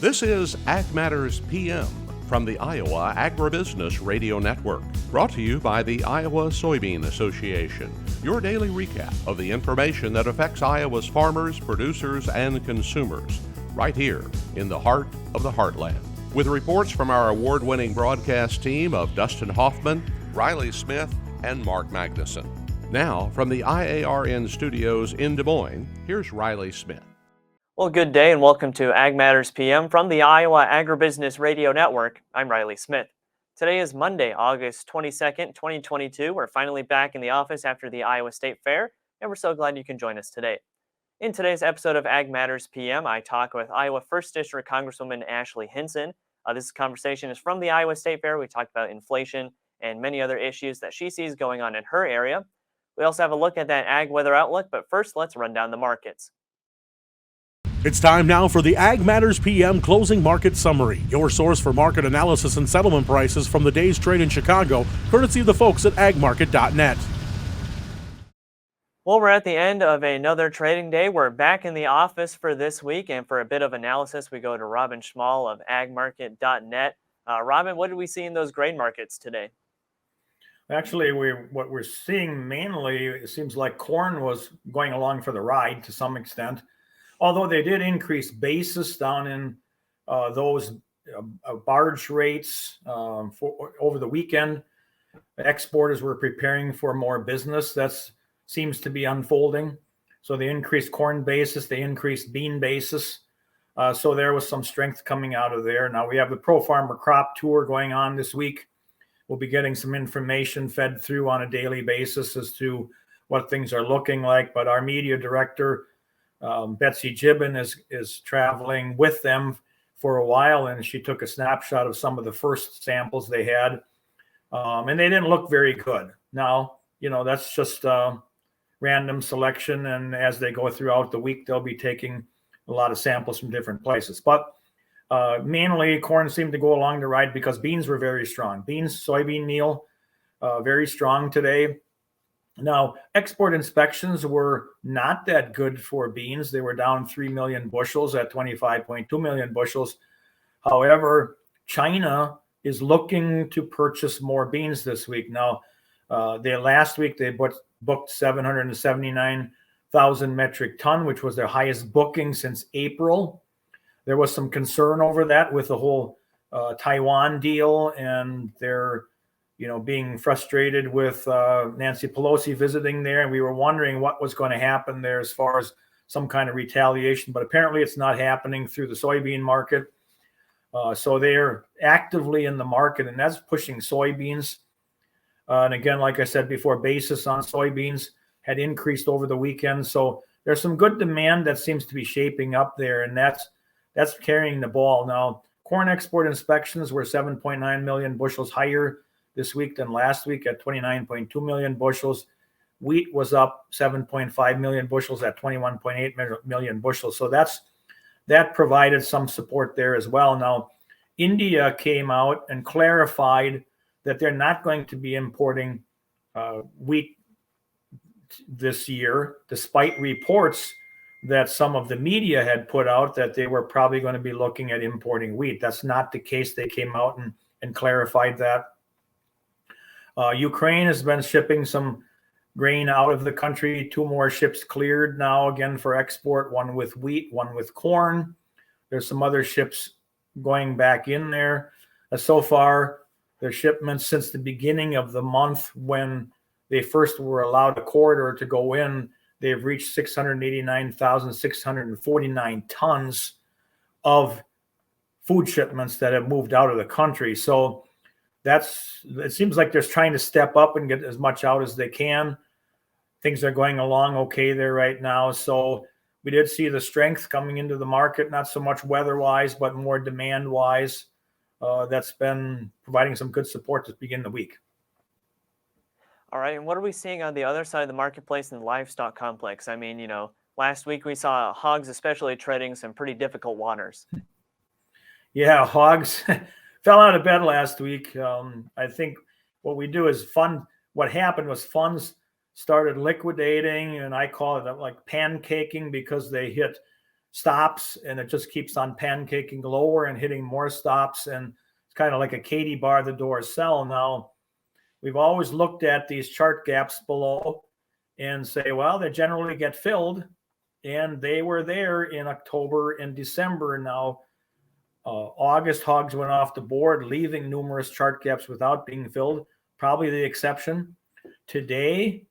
This is Ag Matters PM from the Iowa Agribusiness Radio Network, brought to you by the Iowa Soybean Association, your daily recap of the information that affects Iowa's farmers, producers, and consumers, right here in the heart of the heartland. With reports from our award-winning broadcast team of Dustin Hoffman, Riley Smith, and Mark Magnuson. Now, from the IARN studios in Des Moines, here's Riley Smith. Well, good day and welcome to Ag Matters PM from the Iowa Agribusiness Radio Network. I'm Riley Smith. Today is Monday, August 22nd, 2022. We're finally back in the office after the Iowa State Fair, and we're so glad you can join us today. In today's episode of Ag Matters PM, I talk with Iowa 1st District Congresswoman Ashley Hinson. This conversation is from the Iowa State Fair. We talked about inflation and many other issues that she sees going on in her area. We also have a look at that ag weather outlook, but first let's run down the markets. It's time now for the Ag Matters PM Closing Market Summary, your source for market analysis and settlement prices from the day's trade in Chicago, courtesy of the folks at agmarket.net. Well, we're at the end of another trading day. We're back in the office for this week, and for a bit of analysis, we go to Robin Schmahl of agmarket.net. Robin, what did we see in those grain markets today? Actually, what we're seeing mainly, it seems like corn was going along for the ride to some extent. Although they did increase basis down in those barge rates over the weekend, exporters were preparing for more business. That seems to be unfolding. So they increased corn basis, they increased bean basis. So there was some strength coming out of there. Now we have the Pro Farmer Crop Tour going on this week. We'll be getting some information fed through on a daily basis as to what things are looking like. But our media director, Betsy Gibbon, is traveling with them for a while, and she took a snapshot of some of the first samples they had, and they didn't look very good. Now, that's just random selection, and as they go throughout the week, they'll be taking a lot of samples from different places. But mainly, corn seemed to go along the ride because beans were very strong. Beans, soybean meal, very strong today. Now, export inspections were not that good for beans. They were down 3 million bushels at 25.2 million bushels. However, China is looking to purchase more beans this week. Now, last week they booked 779,000 metric ton, which was their highest booking since April. There was some concern over that with the whole Taiwan deal, and their being frustrated with Nancy Pelosi visiting there. And we were wondering what was going to happen there as far as some kind of retaliation, but apparently it's not happening through the soybean market. So they're actively in the market, and that's pushing soybeans. And again, like I said before, basis on soybeans had increased over the weekend. So there's some good demand that seems to be shaping up there, and that's carrying the ball. Now, corn export inspections were 7.9 million bushels higher this week than last week at 29.2 million bushels. Wheat was up 7.5 million bushels at 21.8 million bushels. So that provided some support there as well. Now, India came out and clarified that they're not going to be importing wheat this year, despite reports that some of the media had put out that they were probably going to be looking at importing wheat. That's not the case. They came out and clarified that. Ukraine has been shipping some grain out of the country. 2 more ships cleared now again for export, one with wheat, one with corn. There's some other ships going back in there. So far, their shipments since the beginning of the month when they first were allowed a corridor to go in, they've reached 689,649 tons of food shipments that have moved out of the country. So it seems like they're trying to step up and get as much out as they can. Things are going along okay there right now. So we did see the strength coming into the market, not so much weather-wise, but more demand-wise. That's been providing some good support to begin the week. All right, and what are we seeing on the other side of the marketplace in the livestock complex? I mean, last week we saw hogs especially treading some pretty difficult waters. Yeah, hogs fell out of bed last week. I think what we do is what happened was funds started liquidating, and I call it like pancaking because they hit stops, and it just keeps on pancaking lower and hitting more stops, and it's kind of like a Katie bar the door sell. Now, we've always looked at these chart gaps below and say, well, they generally get filled, and they were there in October and December. Now, August hogs went off the board, leaving numerous chart gaps without being filled, probably the exception. Today,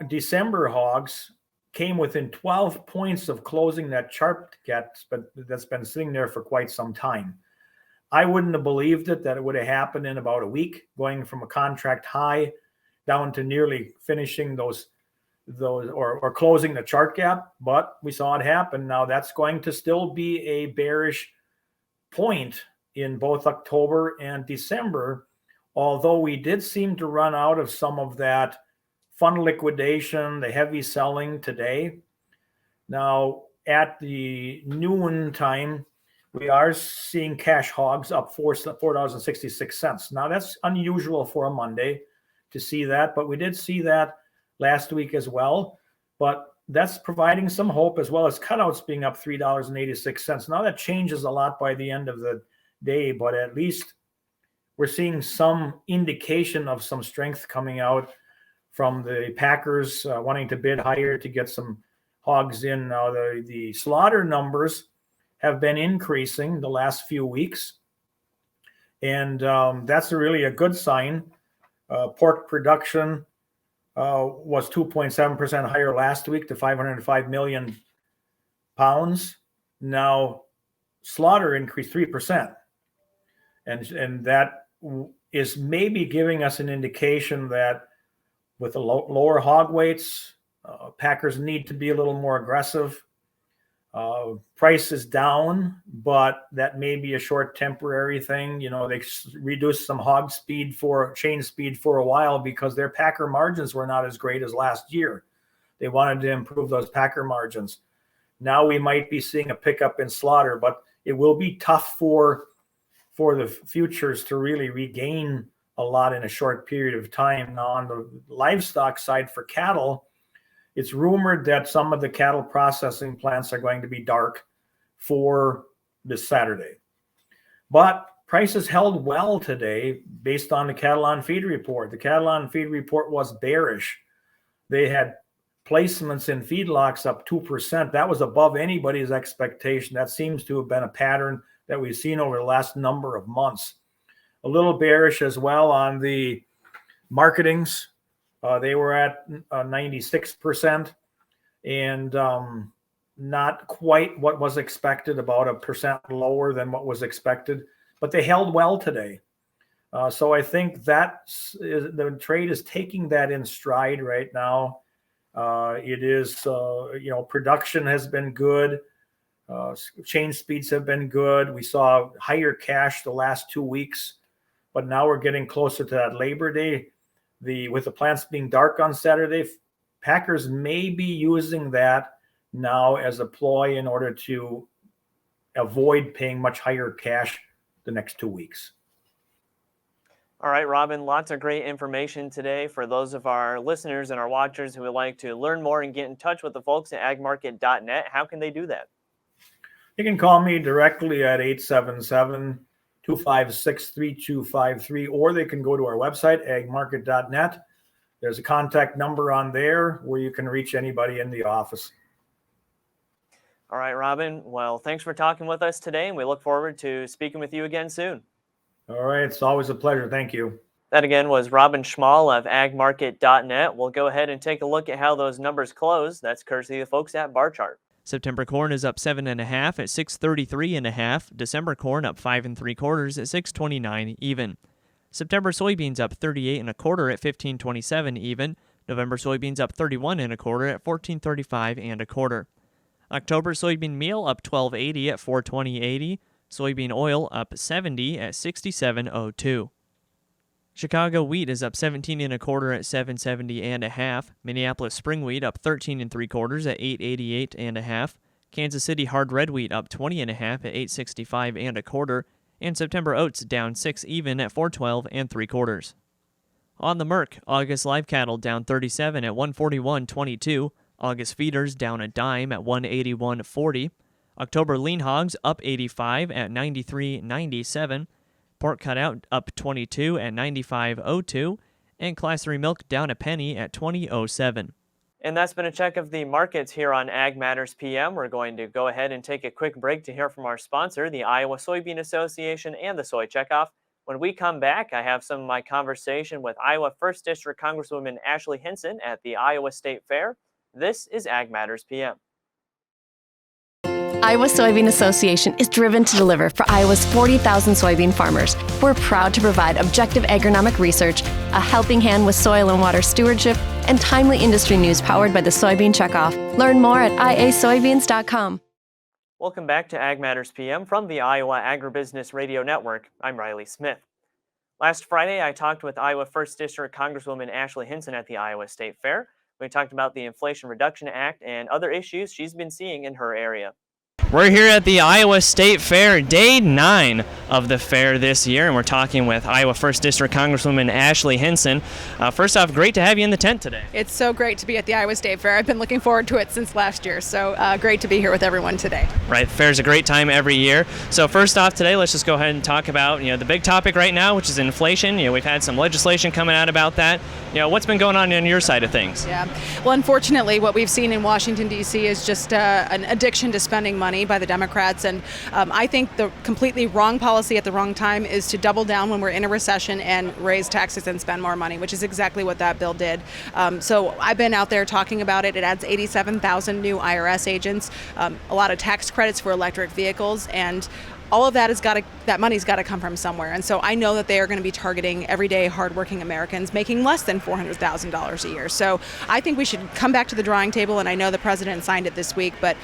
December hogs came within 12 points of closing that chart gap that's been sitting there for quite some time. I wouldn't have believed that it would have happened in about a week, going from a contract high down to nearly finishing those or closing the chart gap, but we saw it happen. Now, that's going to still be a bearish point in both October and December, although we did seem to run out of some of that fund liquidation, the heavy selling today. Now, at the noon time, we are seeing cash hogs up $4.66. Now, that's unusual for a Monday to see that, but we did see that last week as well. But that's providing some hope, as well as cutouts being up $3.86. Now, that changes a lot by the end of the day, but at least we're seeing some indication of some strength coming out from the packers wanting to bid higher to get some hogs in. Now, the slaughter numbers have been increasing the last few weeks, and that's really a good sign. Pork production was 2.7% higher last week to 505 million pounds. Now, slaughter increased 3%, and that is maybe giving us an indication that with the lower hog weights, packers need to be a little more aggressive. Price is down, but that may be a short temporary thing. You know, they reduced some hog speed chain speed for a while because their packer margins were not as great as last year. They wanted to improve those packer margins. Now we might be seeing a pickup in slaughter, but it will be tough for the futures to really regain a lot in a short period of time. Now, on the livestock side for cattle, it's rumored that some of the cattle processing plants are going to be dark for this Saturday. But prices held well today based on the cattle on feed report. The cattle on feed report was bearish. They had placements in feedlots up 2%. That was above anybody's expectation. That seems to have been a pattern that we've seen over the last number of months. A little bearish as well on the marketings. They were at 96%, and not quite what was expected, about 1% lower than what was expected, but they held well today. So I think the trade is taking that in stride right now. It is, production has been good. Chain speeds have been good. We saw higher cash the last 2 weeks, but now we're getting closer to that Labor Day. With the plants being dark on Saturday, packers may be using that now as a ploy in order to avoid paying much higher cash the next 2 weeks. All right, Robin, lots of great information today. For those of our listeners and our watchers who would like to learn more and get in touch with the folks at agmarket.net, how can they do that? You can call me directly at 877-256-3253, or they can go to our website, agmarket.net. There's a contact number on there where you can reach anybody in the office. All right, Robin. Well, thanks for talking with us today, and we look forward to speaking with you again soon. All right. It's always a pleasure. Thank you. That again was Robin Schmahl of agmarket.net. We'll go ahead and take a look at how those numbers close. That's courtesy of the folks at Bar Chart. September corn is up 7.5 at 633.5. December corn up 5 3/4 at 629 even. September soybeans up 38 1/4 at 1527 even. November soybeans up 31 1/4 at 1435 1/4. October soybean meal up 12.80 at 420.80. Soybean oil up 70 at 67.02. Chicago wheat is up 17 1/4 at 770.5. Minneapolis spring wheat up 13 3/4 at 888.5. Kansas City hard red wheat up 20 1/2 at 865 1/4. And September oats down 6 even at 412 3/4. On the Merc, August live cattle down 37 at 141.22. August feeders down a dime at 181.40. October lean hogs up 85 at 93.97. Pork cutout up 22 at 95.02. And Class 3 milk down a penny at 20.07. And that's been a check of the markets here on Ag Matters PM. We're going to go ahead and take a quick break to hear from our sponsor, the Iowa Soybean Association and the Soy Checkoff. When we come back, I have some of my conversation with Iowa 1st District Congresswoman Ashley Hinson at the Iowa State Fair. This is Ag Matters PM. Iowa Soybean Association is driven to deliver for Iowa's 40,000 soybean farmers. We're proud to provide objective agronomic research, a helping hand with soil and water stewardship, and timely industry news powered by the Soybean Checkoff. Learn more at iasoybeans.com. Welcome back to Ag Matters PM from the Iowa Agribusiness Radio Network. I'm Riley Smith. Last Friday, I talked with Iowa 1st District Congresswoman Ashley Hinson at the Iowa State Fair. We talked about the Inflation Reduction Act and other issues she's been seeing in her area. We're here at the Iowa State Fair, day 9 of the fair this year, and we're talking with Iowa 1st District Congresswoman Ashley Hinson. First off, great to have you in the tent today. It's so great to be at the Iowa State Fair. I've been looking forward to it since last year, so great to be here with everyone today. Right, fair's a great time every year. So first off today, let's just go ahead and talk about the big topic right now, which is inflation. We've had some legislation coming out about that. What's been going on your side of things? Yeah, well, unfortunately, what we've seen in Washington, D.C. is just an addiction to spending money by the Democrats, and I think the completely wrong policy at the wrong time is to double down when we're in a recession and raise taxes and spend more money, which is exactly what that bill did. So I've been out there talking about it. It adds 87,000 new IRS agents, a lot of tax credits for electric vehicles, and all of that that money's got to come from somewhere. And so I know that they are going to be targeting everyday hardworking Americans making less than $400,000 a year. So I think we should come back to the drawing table, and I know the president signed it this week, but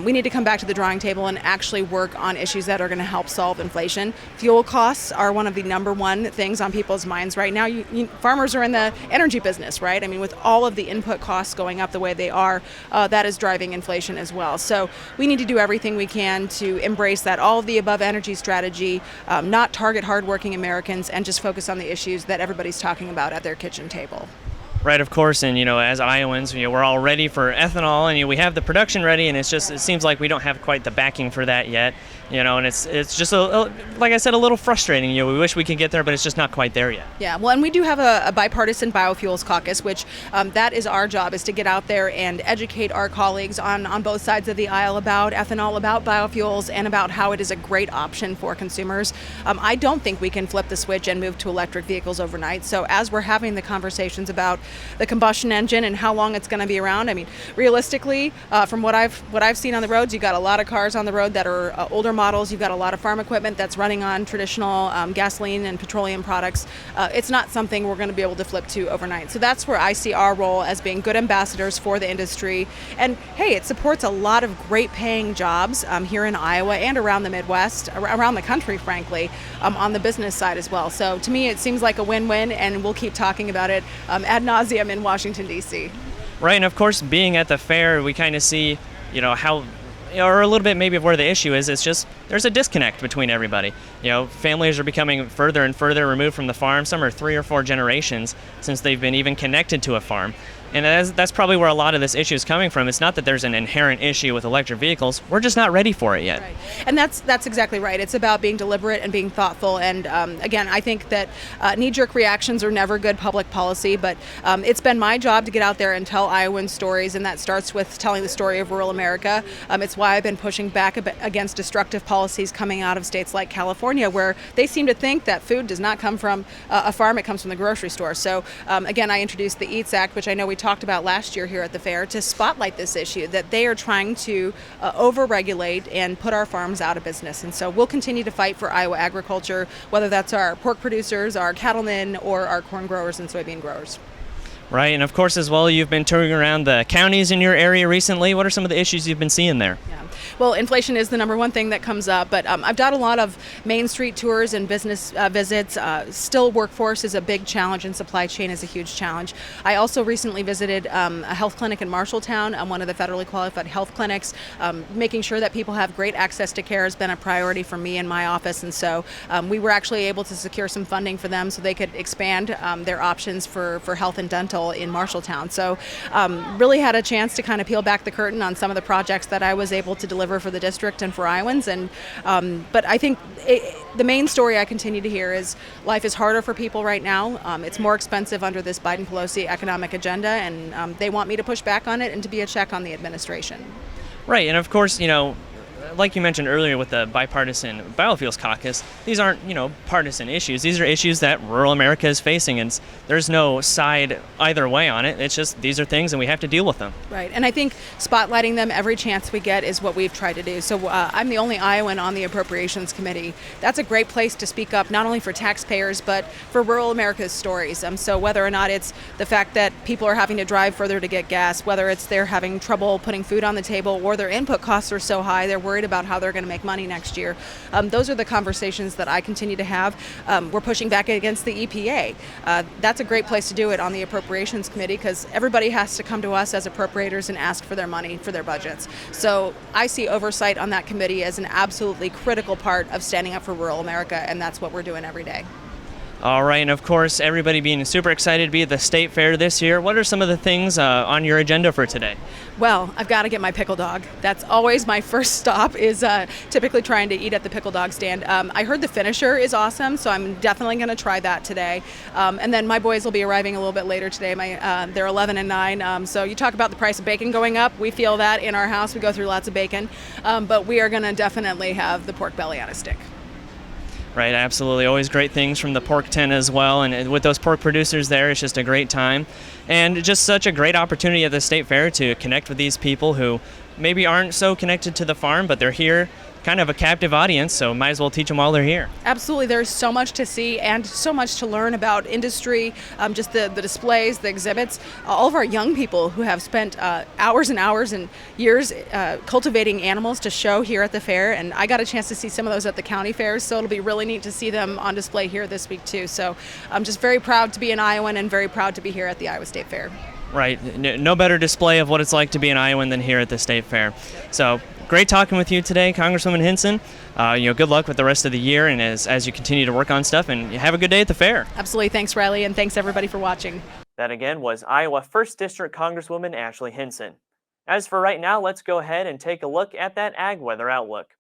we need to come back to the drawing table and actually work on issues that are going to help solve inflation. Fuel costs are one of the number one things on people's minds right now. Farmers are in the energy business, right? I mean, with all of the input costs going up the way they are, that is driving inflation as well. So we need to do everything we can to embrace that all of the above energy strategy, not target hardworking Americans, and just focus on the issues that everybody's talking about at their kitchen table. Right, of course, and as Iowans, we're all ready for ethanol, and we have the production ready, and it seems like we don't have quite the backing for that yet, and it's just like I said, a little frustrating. We wish we could get there, but it's just not quite there yet. Yeah, well, and we do have a bipartisan biofuels caucus, which that is our job, is to get out there and educate our colleagues on both sides of the aisle about ethanol, about biofuels, and about how it is a great option for consumers. I don't think we can flip the switch and move to electric vehicles overnight. So as we're having the conversations about the combustion engine and how long it's going to be around, I mean, realistically, from what I've seen on the roads, you've got a lot of cars on the road that are older models. You've got a lot of farm equipment that's running on traditional gasoline and petroleum products. It's not something we're going to be able to flip to overnight. So that's where I see our role as being good ambassadors for the industry. And hey, it supports a lot of great paying jobs here in Iowa and around the Midwest, around the country, frankly, on the business side as well. So to me, it seems like a win-win, and we'll keep talking about it ad nauseum in Washington, D.C. Right, and of course, being at the fair, we kind of see, how, or a little bit maybe of where the issue is. It's just there's a disconnect between everybody. Families are becoming further and further removed from the farm. Some are 3 or 4 generations since they've been even connected to a farm. And that's probably where a lot of this issue is coming from. It's not that there's an inherent issue with electric vehicles. We're just not ready for it yet. Right. And that's exactly right. It's about being deliberate and being thoughtful. And again, I think that knee-jerk reactions are never good public policy, but it's been my job to get out there and tell Iowans stories, and that starts with telling the story of rural America. It's why I've been pushing back against destructive policies coming out of states like California, where they seem to think that food does not come from a farm, it comes from the grocery store. So again, I introduced the EATS Act, which I know we talked about last year here at the fair, to spotlight this issue, that they are trying to over-regulate and put our farms out of business. And so we'll continue to fight for Iowa agriculture, whether that's our pork producers, our cattlemen, or our corn growers and soybean growers. Right, and of course as well, you've been touring around the counties in your area recently. What are some of the issues you've been seeing there? Yeah. Well, inflation is the number one thing that comes up, but I've done a lot of Main Street tours and business visits. Still, workforce is a big challenge and supply chain is a huge challenge. I also recently visited a health clinic in Marshalltown, one of the federally qualified health clinics. Making sure that people have great access to care has been a priority for me and my office, and so we were actually able to secure some funding for them so they could expand their options for health and dental in Marshalltown. So really had a chance to kind of peel back the curtain on some of the projects that I was able to deliver for the district and for Iowans. And but I think the main story I continue to hear is life is harder for people right now. It's more expensive under this Biden-Pelosi economic agenda, and they want me to push back on it and to be a check on the administration. Right, and of course, like you mentioned earlier with the bipartisan biofuels caucus, these aren't, partisan issues. These are issues that rural America is facing, and there's no side either way on it. It's just these are things, and we have to deal with them. Right, and I think spotlighting them every chance we get is what we've tried to do. So I'm the only Iowan on the Appropriations Committee. That's a great place to speak up, not only for taxpayers, but for rural America's stories. So whether or not it's the fact that people are having to drive further to get gas, whether it's they're having trouble putting food on the table, or their input costs are so high, they're worried about how they're going to make money next year. Those are the conversations that I continue to have. We're pushing back against the EPA. That's a great place to do it on the Appropriations Committee because everybody has to come to us as appropriators and ask for their money for their budgets. So I see oversight on that committee as an absolutely critical part of standing up for rural America, and that's what we're doing every day. All right, and of course, everybody being super excited to be at the State Fair this year. What are some of the things on your agenda for today? Well, I've got to get my pickle dog. That's always my first stop, is typically trying to eat at the pickle dog stand. I heard the finisher is awesome, so I'm definitely going to try that today. And then my boys will be arriving a little bit later today. They're 11 and 9, so you talk about the price of bacon going up. We feel that in our house. We go through lots of bacon, but we are going to definitely have the pork belly on a stick. Right, absolutely. Always great things from the pork tent as well. And with those pork producers there, it's just a great time. And just such a great opportunity at the State Fair to connect with these people who maybe aren't so connected to the farm, but they're here, kind of a captive audience, so might as well teach them while they're here. Absolutely. There's so much to see and so much to learn about industry, just the displays, the exhibits. All of our young people who have spent hours and hours and years cultivating animals to show here at the fair, and I got a chance to see some of those at the county fairs, so it'll be really neat to see them on display here this week too. So I'm just very proud to be an Iowan and very proud to be here at the Iowa State Fair. Right. No better display of what it's like to be an Iowan than here at the State Fair. So great talking with you today, Congresswoman Hinson. Good luck with the rest of the year and as you continue to work on stuff, and have a good day at the fair. Absolutely. Thanks, Riley, and thanks everybody for watching. That again was Iowa 1st District Congresswoman Ashley Hinson. As for right now, let's go ahead and take a look at that ag weather outlook.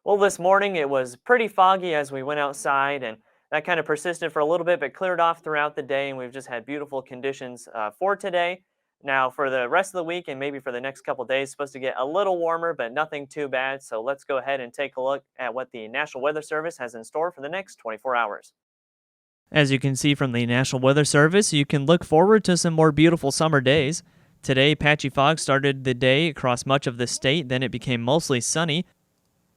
Well, this morning it was pretty foggy as we went outside, and that kind of persisted for a little bit, but cleared off throughout the day, and we've just had beautiful conditions for today. Now, for the rest of the week and maybe for the next couple days, it's supposed to get a little warmer, but nothing too bad. So let's go ahead and take a look at what the National Weather Service has in store for the next 24 hours. As you can see from the National Weather Service, you can look forward to some more beautiful summer days. Today, patchy fog started the day across much of the state, then it became mostly sunny.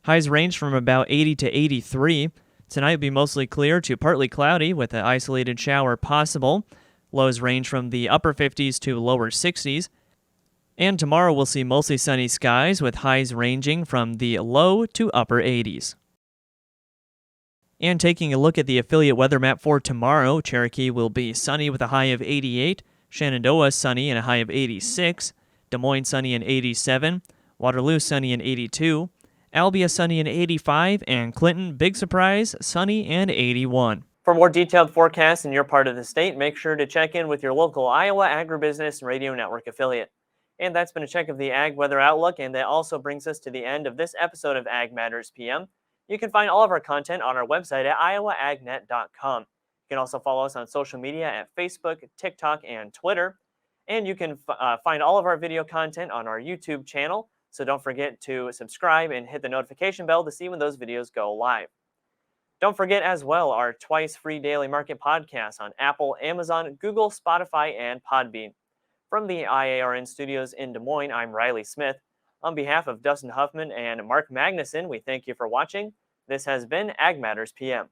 Highs ranged from about 80 to 83. Tonight will be mostly clear to partly cloudy with an isolated shower possible. Lows range from the upper 50s to lower 60s. And tomorrow we'll see mostly sunny skies with highs ranging from the low to upper 80s. And taking a look at the affiliate weather map for tomorrow, Cherokee will be sunny with a high of 88, Shenandoah sunny and a high of 86, Des Moines sunny and 87, Waterloo sunny and 82, Albia sunny and 85, and Clinton, big surprise, sunny and 81. For more detailed forecasts in your part of the state, make sure to check in with your local Iowa Agribusiness Radio Network affiliate. And that's been a check of the Ag Weather Outlook, and that also brings us to the end of this episode of Ag Matters PM. You can find all of our content on our website at iowaagnet.com. You can also follow us on social media at Facebook, TikTok, and Twitter. And you can find all of our video content on our YouTube channel. So don't forget to subscribe and hit the notification bell to see when those videos go live. Don't forget as well our twice free daily market podcasts on Apple, Amazon, Google, Spotify, and Podbean. From the IARN studios in Des Moines, I'm Riley Smith. On behalf of Dustin Huffman and Mark Magnuson, we thank you for watching. This has been Ag Matters PM.